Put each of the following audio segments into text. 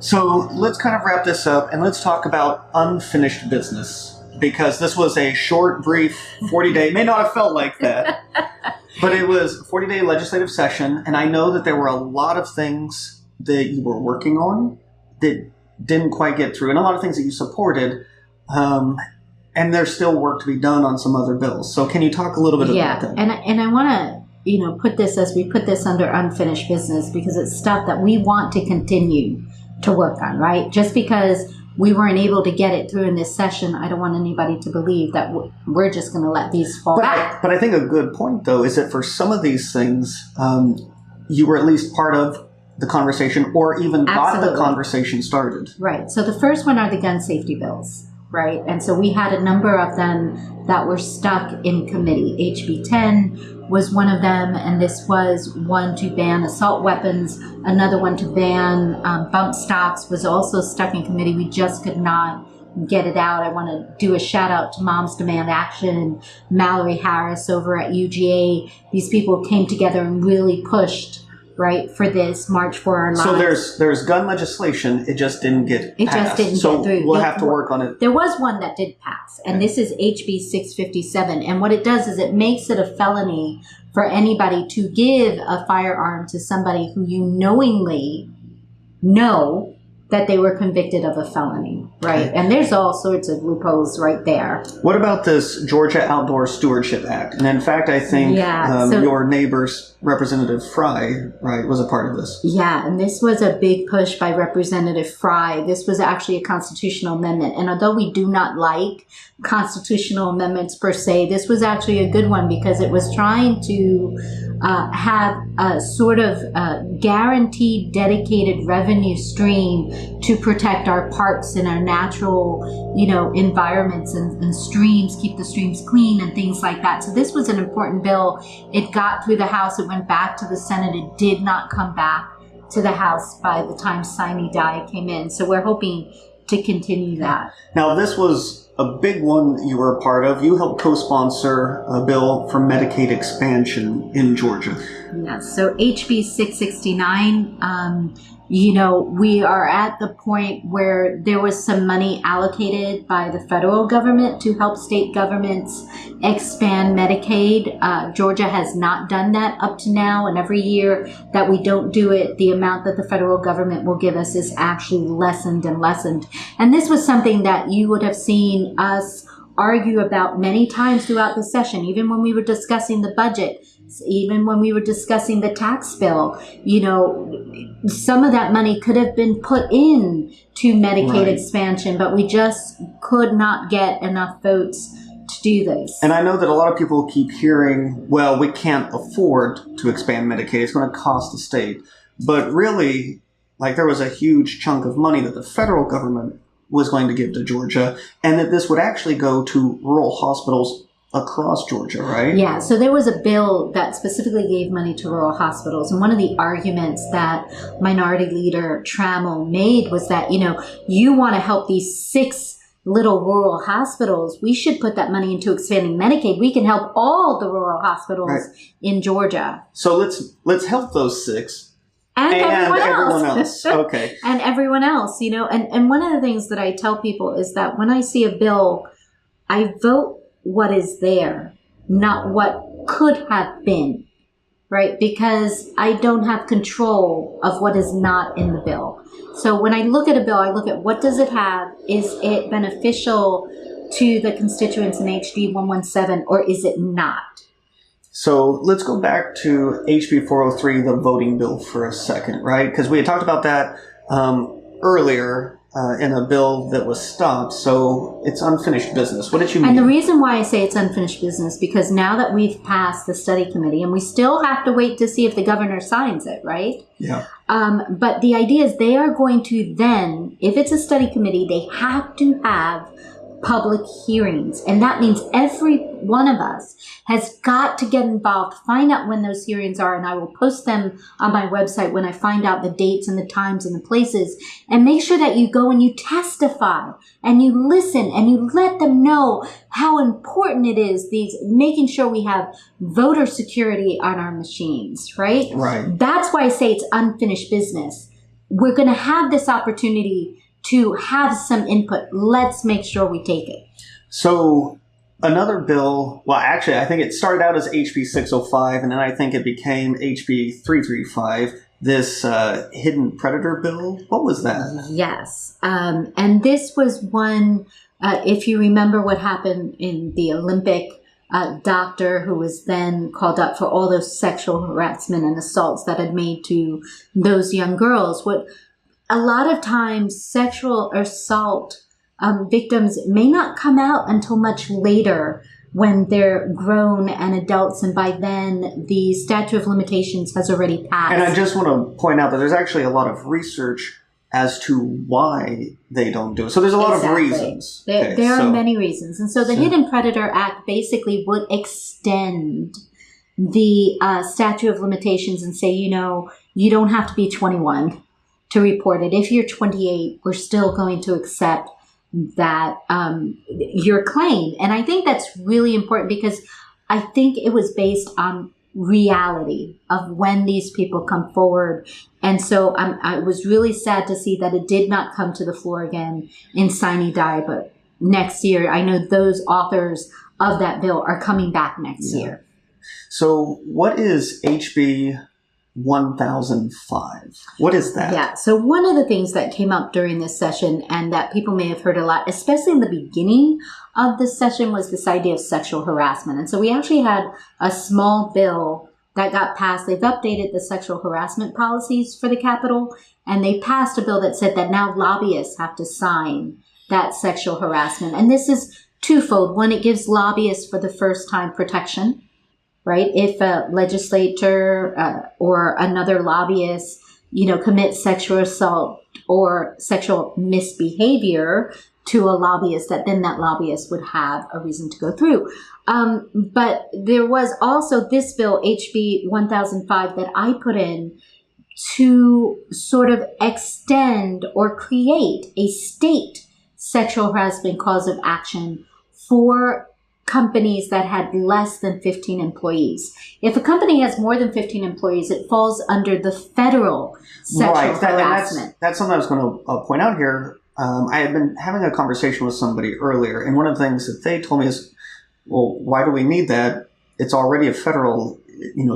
So let's kind of wrap this up and let's talk about unfinished business, because this was a short, brief 40-day, may not have felt like that, but it was a 40-day legislative session, and I know that there were a lot of things that you were working on that didn't quite get through, and a lot of things that you supported, and there's still work to be done on some other bills. So can you talk a little bit about that? And I want to, put this under unfinished business, because it's stuff that we want to continue to work on, right? Just because we weren't able to get it through in this session, I don't want anybody to believe that we're just going to let these fall back. But I think a good point, though, is that for some of these things, you were at least part of the conversation, or even got the conversation started. Right. So the first one are the gun safety bills, right? And so we had a number of them that were stuck in committee. HB 10 was one of them, and this was one to ban assault weapons. Another one to ban bump stocks was also stuck in committee. We just could not get it out. I want to do a shout out to Moms Demand Action and Mallory Harris over at UGA. These people came together and really pushed, right, for this March for Our Lives. So there's gun legislation. It just didn't get passed. It just didn't get through. We'll have to work on it. There was one that did pass, and this is HB 657. And what it does is it makes it a felony for anybody to give a firearm to somebody who you knowingly know that they were convicted of a felony, right? Okay. And there's all sorts of loopholes right there. What about this Georgia Outdoor Stewardship Act? And in fact, I think your neighbor's Representative Fry, right, was a part of this. Yeah, and this was a big push by Representative Fry. This was actually a constitutional amendment. And although we do not like constitutional amendments per se, this was actually a good one, because it was trying to have a sort of guaranteed dedicated revenue stream to protect our parks and our natural, environments and streams, keep the streams clean and things like that. So this was an important bill. It got through the House. It went back to the Senate. It did not come back to the House by the time Sine Die came in. So we're hoping to continue that. Now, this was a big one you were a part of. You helped co-sponsor a bill for Medicaid Expansion in Georgia. Yes. So HB 669, we are at the point where there was some money allocated by the federal government to help state governments expand Medicaid. Georgia has not done that up to now, and every year that we don't do it, the amount that the federal government will give us is actually lessened and lessened. And this was something that you would have seen us argue about many times throughout the session, even when we were discussing the budget, even when we were discussing the tax bill. Some of that money could have been put in to Medicaid expansion, but we just could not get enough votes to do this. And I know that a lot of people keep hearing, well, we can't afford to expand Medicaid. It's going to cost the state. But really, there was a huge chunk of money that the federal government was going to give to Georgia, and that this would actually go to rural hospitals across Georgia, right? Yeah, so there was a bill that specifically gave money to rural hospitals, and one of the arguments that Minority Leader Trammell made was that, you want to help these 6 little rural hospitals. We should put that money into expanding Medicaid. We can help all the rural hospitals in Georgia. So let's help those 6. And everyone else. Okay. And everyone else, and one of the things that I tell people is that when I see a bill, I vote what is there, not what could have been, right? Because I don't have control of what is not in the bill. So when I look at a bill, I look at what does it have? Is it beneficial to the constituents in HB 117, or is it not? So let's go back to HB 403, the voting bill, for a second, right? Because we had talked about that earlier in a bill that was stopped, so it's unfinished business. What did you mean? And the reason why I say it's unfinished business, because now that we've passed the study committee, and we still have to wait to see if the governor signs it, right? Yeah. But the idea is they are going to then, if it's a study committee, they have to have public hearings. And that means every one of us has got to get involved, find out when those hearings are, and I will post them on my website when I find out the dates and the times and the places, and make sure that you go and you testify and you listen and you let them know how important it is, making sure we have voter security on our machines, right? Right. That's why I say it's unfinished business. we're going to have this opportunity to have some input. Let's make sure we take it. So another bill, well, actually, I think it started out as HB 605, and then I think it became HB 335, this hidden predator bill. What was that? Yes. And this was one, if you remember what happened in the Olympic doctor who was then called up for all those sexual harassment and assaults that had made to those young girls. What a lot of times sexual assault victims may not come out until much later when they're grown and adults, and by then the statute of limitations has already passed. And I just want to point out that there's actually a lot of research as to why they don't do it. So there's a lot of reasons. There are many reasons. And so the Hidden Predator Act basically would extend the statute of limitations and say, you don't have to be 21 to report it. If you're 28, we're still going to accept that your claim. And I think that's really important because I think it was based on reality of when these people come forward. And so I was really sad to see that it did not come to the floor again in sine die, but next year, I know those authors of that bill are coming back next year. So what is HB 1005? What is that? Yeah, so one of the things that came up during this session and that people may have heard a lot, especially in the beginning of this session, was this idea of sexual harassment. And so we actually had a small bill that got passed. They've updated the sexual harassment policies for the Capitol, and they passed a bill that said that now lobbyists have to sign that sexual harassment. And this is twofold. One, it gives lobbyists for the first time protection, right? If a legislator or another lobbyist, commits sexual assault or sexual misbehavior to a lobbyist, that then that lobbyist would have a reason to go through. But there was also this bill, HB 1005, that I put in to sort of extend or create a state sexual harassment cause of action for companies that had less than 15 employees. If a company has more than 15 employees, it falls under the federal sexual harassment. That's something I was going to point out here. I had been having a conversation with somebody earlier, and one of the things that they told me is, well, why do we need that? It's already a federal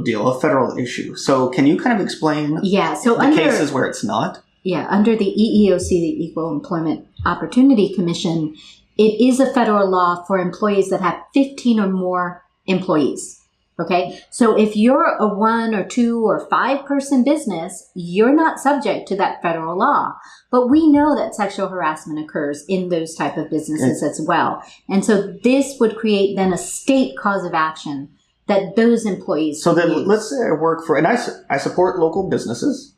deal, a federal issue. So can you kind of explain the cases where it's not? Yeah, under the EEOC, the Equal Employment Opportunity Commission, it is a federal law for employees that have 15 or more employees. Okay, so if you're a 1 or 2 or 5 person business, you're not subject to that federal law. But we know that sexual harassment occurs in those type of businesses as well. And so this would create then a state cause of action that those employees So then let's say I work for, and I support local businesses,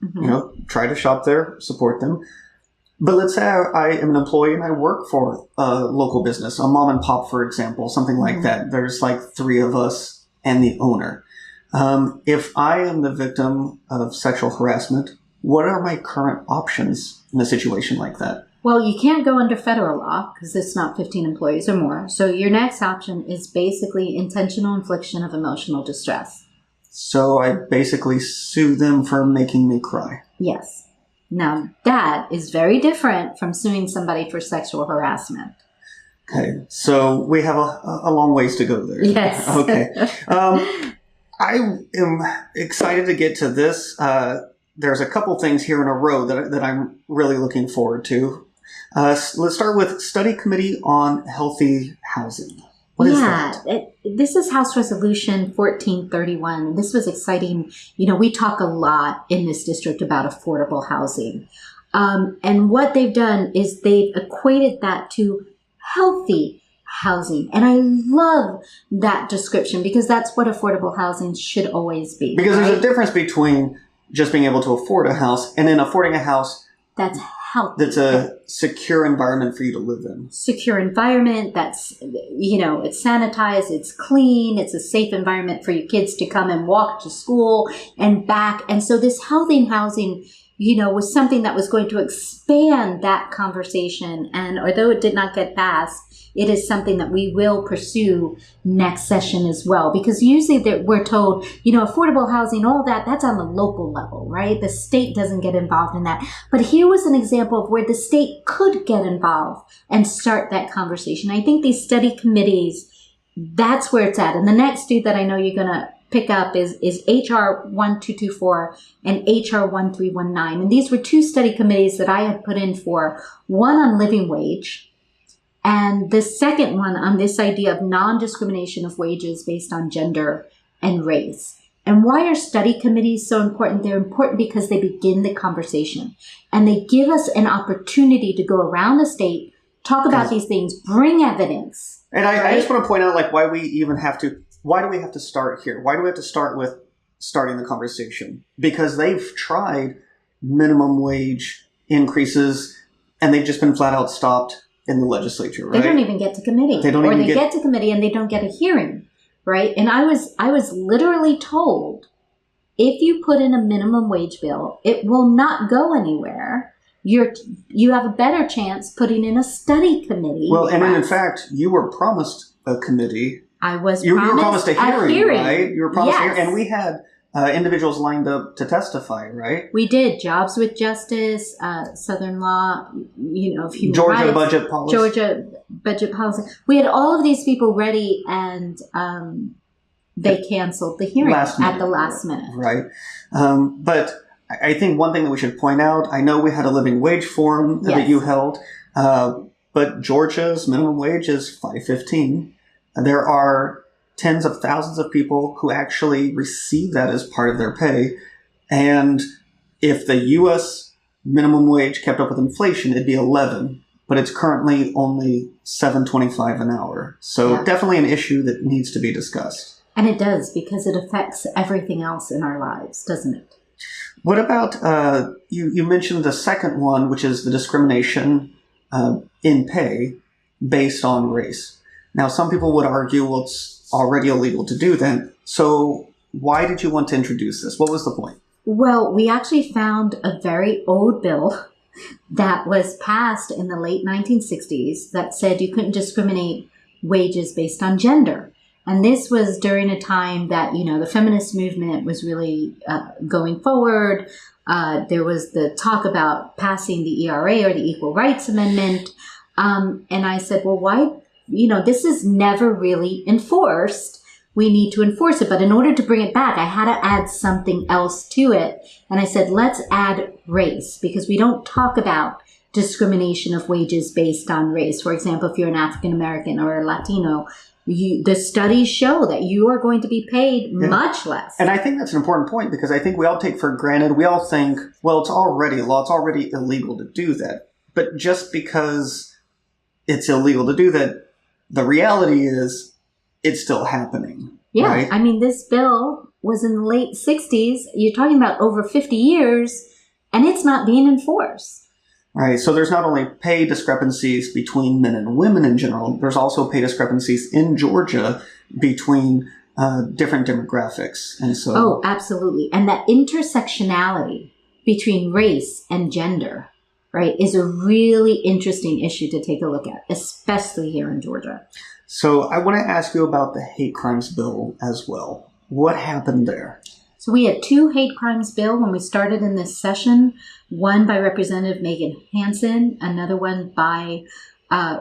try to shop there, support them. But let's say I am an employee and I work for a local business, a mom and pop, for example, something like that. There's like 3 of us and the owner. If I am the victim of sexual harassment, what are my current options in a situation like that? Well, you can't go under federal law because it's not 15 employees or more. So your next option is basically intentional infliction of emotional distress. So I basically sue them for making me cry. Yes. Now, that is very different from suing somebody for sexual harassment. Okay, so we have a long ways to go there. Yes. Okay. I am excited to get to this. There's a couple things here in a row that I'm really looking forward to. Let's start with Study Committee on Healthy Housing. What is that? This is House Resolution 1431. This was exciting. We talk a lot in this district about affordable housing. And what they've done is they've equated that to healthy housing. And I love that description because that's what affordable housing should always be. Because there's a difference between just being able to afford a house and then affording a house that's healthy. That's a secure environment for you to live in. Secure environment that's, it's sanitized, it's clean, it's a safe environment for your kids to come and walk to school and back. And so this healthy housing, was something that was going to expand that conversation. And although it did not get passed, it is something that we will pursue next session as well. Because usually that we're told, affordable housing, all that's on the local level, right? The state doesn't get involved in that. But here was an example of where the state could get involved and start that conversation. I think these study committees, that's where it's at. And the next two that I know you're going to pick up is HR 1224 and HR 1319. And these were two study committees that I had put in for, one on living wage, and the second one on this idea of non-discrimination of wages based on gender and race. And why are study committees so important? They're important because they begin the conversation and they give us an opportunity to go around the state, talk about these things, bring evidence. And I just want to point out, why do we have to start here? Why do we have to start with starting the conversation? Because they've tried minimum wage increases and they've just been flat out stopped in the legislature, right? They don't even get to committee. They get to committee and they don't get a hearing, right? And I was literally told, if you put in a minimum wage bill, it will not go anywhere. You have a better chance putting in a study committee. Well, and in fact, you were promised a committee. I was you were promised a hearing, right? You were promised yes. a hearing, and we had individuals lined up to testify, right? We did. Jobs with Justice, Southern Law, of human Georgia rights, budget policy. Georgia budget policy. We had all of these people ready, and they canceled the hearing at the last minute. Right. But I think one thing that we should point out, I know we had a living wage forum that you held, but Georgia's minimum wage is $5.15. There are tens of thousands of people who actually receive that as part of their pay. And if the U.S. minimum wage kept up with inflation, it'd be 11, but it's currently only $7.25 an hour. So definitely an issue that needs to be discussed. And it does, because it affects everything else in our lives, doesn't it? What about, you mentioned the second one, which is the discrimination in pay based on race. Now, some people would argue, well, it's already illegal to do that. So why did you want to introduce this? What was the point? Well, we actually found a very old bill that was passed in the late 1960s that said you couldn't discriminate wages based on gender. And this was during a time that, the feminist movement was really going forward. There was the talk about passing the ERA, or the Equal Rights Amendment. And I said, well, why? This is never really enforced. We need to enforce it. But in order to bring it back, I had to add something else to it. And I said, let's add race, because we don't talk about discrimination of wages based on race. For example, if you're an African American or a Latino, the studies show that you are going to be paid much less. And I think that's an important point, because I think we all take for granted, we all think, well, it's already law, it's already illegal to do that. But just because it's illegal to do that, the reality is it's still happening. Yeah, right? I mean, this bill was in the late 60s. You're talking about over 50 years, and it's not being enforced. Right. So there's not only pay discrepancies between men and women in general, there's also pay discrepancies in Georgia between different demographics. And so, oh, absolutely. And that intersectionality between race and gender, right, is a really interesting issue to take a look at, especially here in Georgia. So I want to ask you about the hate crimes bill as well. What happened there? So we had two hate crimes bill when we started in this session, one by Representative Megan Hansen, another one by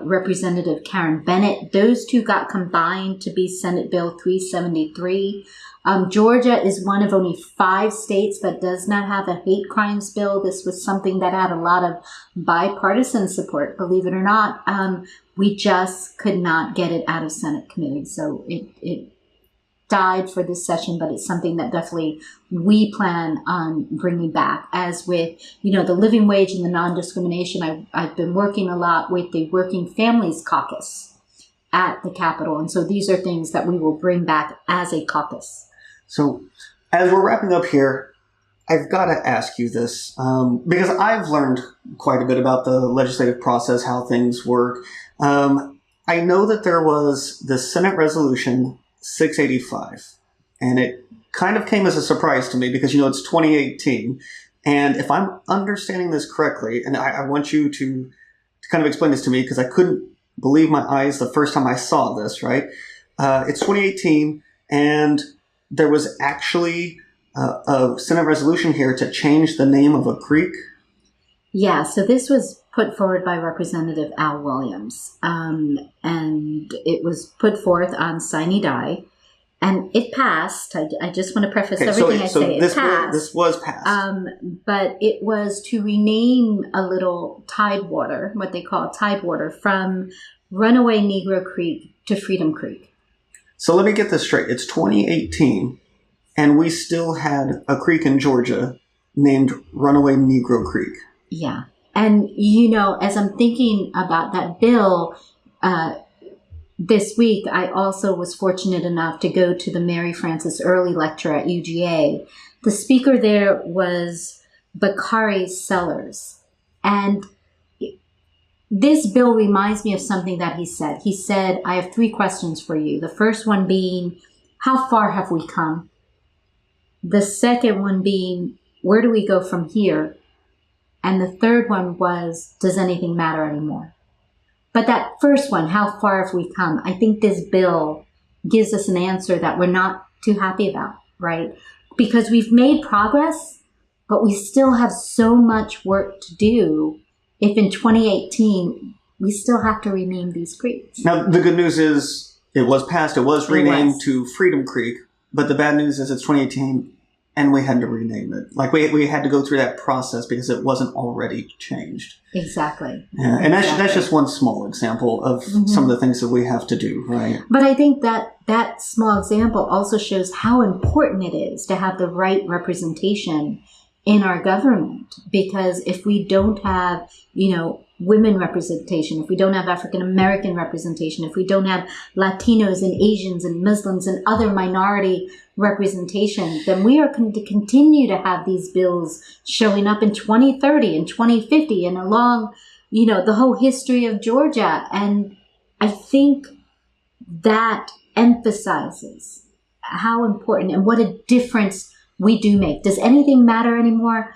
Representative Karen Bennett. Those two got combined to be Senate Bill 373. Georgia is one of only 5 states that does not have a hate crimes bill. This was something that had a lot of bipartisan support, believe it or not. We just could not get it out of Senate committee. So it died for this session, but it's something that definitely we plan on bringing back. As with, the living wage and the non-discrimination, I've been working a lot with the Working Families Caucus at the Capitol. And so these are things that we will bring back as a caucus. So as we're wrapping up here, I've got to ask you this, because I've learned quite a bit about the legislative process, how things work. I know that there was the Senate Resolution 685, and it kind of came as a surprise to me because, it's 2018. And if I'm understanding this correctly, and I want you to kind of explain this to me because I couldn't believe my eyes the first time I saw this, right? It's 2018, and there was actually a Senate resolution here to change the name of a creek. Yeah, so this was put forward by Representative Al Williams, and it was put forth on sine die, and it passed. I just want to preface everything I say. It passed. This was passed. But it was to rename a little tidewater, what they call tidewater, from Runaway Negro Creek to Freedom Creek. So let me get this straight. It's 2018, and we still had a creek in Georgia named Runaway Negro Creek. Yeah. And, as I'm thinking about that bill, this week, I also was fortunate enough to go to the Mary Frances Early lecture at UGA. The speaker there was Bakari Sellers. And this bill reminds me of something that he said. He said, I have 3 questions for you. The first one being, how far have we come? The second one being, where do we go from here? And the third one was, does anything matter anymore? But that first one, how far have we come? I think this bill gives us an answer that we're not too happy about, right? Because we've made progress, but we still have so much work to do if in 2018 we still have to rename these creeks. Now, the good news is it was passed. It was renamed to Freedom Creek. But the bad news is it's 2018. And we had to rename it. Like, we had to go through that process because it wasn't already changed. Exactly. Yeah, and that's just one small example of some of the things that we have to do, right? But I think that small example also shows how important it is to have the right representation in our government. Because if we don't have, women representation, if we don't have African American representation, if we don't have Latinos and Asians and Muslims and other minority representation, then we are going to continue to have these bills showing up in 2030 and 2050 and along, the whole history of Georgia. And I think that emphasizes how important and what a difference we do make. Does anything matter anymore?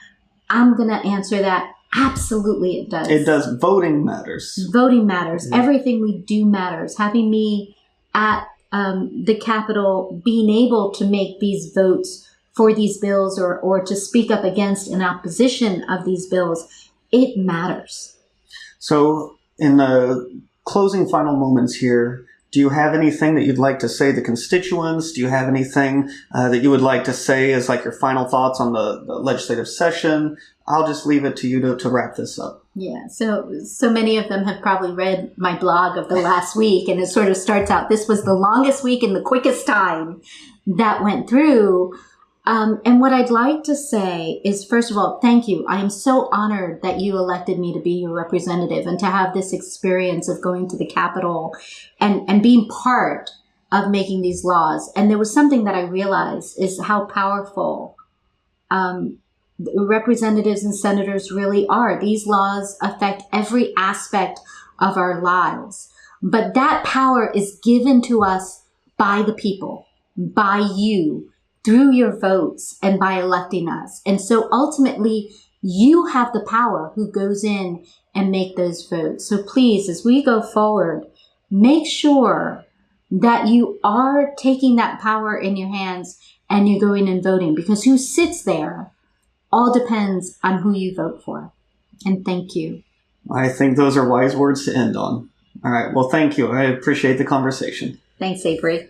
I'm going to answer that. Absolutely, it does. It does. Voting matters. Voting matters. Yeah. Everything we do matters. Having me at the Capitol, being able to make these votes for these bills or to speak up against in opposition of these bills, it matters. So in the closing final moments here, do you have anything that you'd like to say to constituents? Do you have anything that you would like to say as like your final thoughts on the legislative session? I'll just leave it to you to wrap this up. Yeah, so many of them have probably read my blog of the last week, and it sort of starts out, this was the longest week in the quickest time that went through. And what I'd like to say is, first of all, thank you. I am so honored that you elected me to be your representative and to have this experience of going to the Capitol and being part of making these laws. And there was something that I realized is how powerful representatives and senators really are. These laws affect every aspect of our lives. But that power is given to us by the people, by you, through your votes and by electing us. And so ultimately, you have the power who goes in and make those votes. So please, as we go forward, make sure that you are taking that power in your hands and you're going and voting, because who sits there all depends on who you vote for. And thank you. I think those are wise words to end on. All right. Well, thank you. I appreciate the conversation. Thanks, Avery.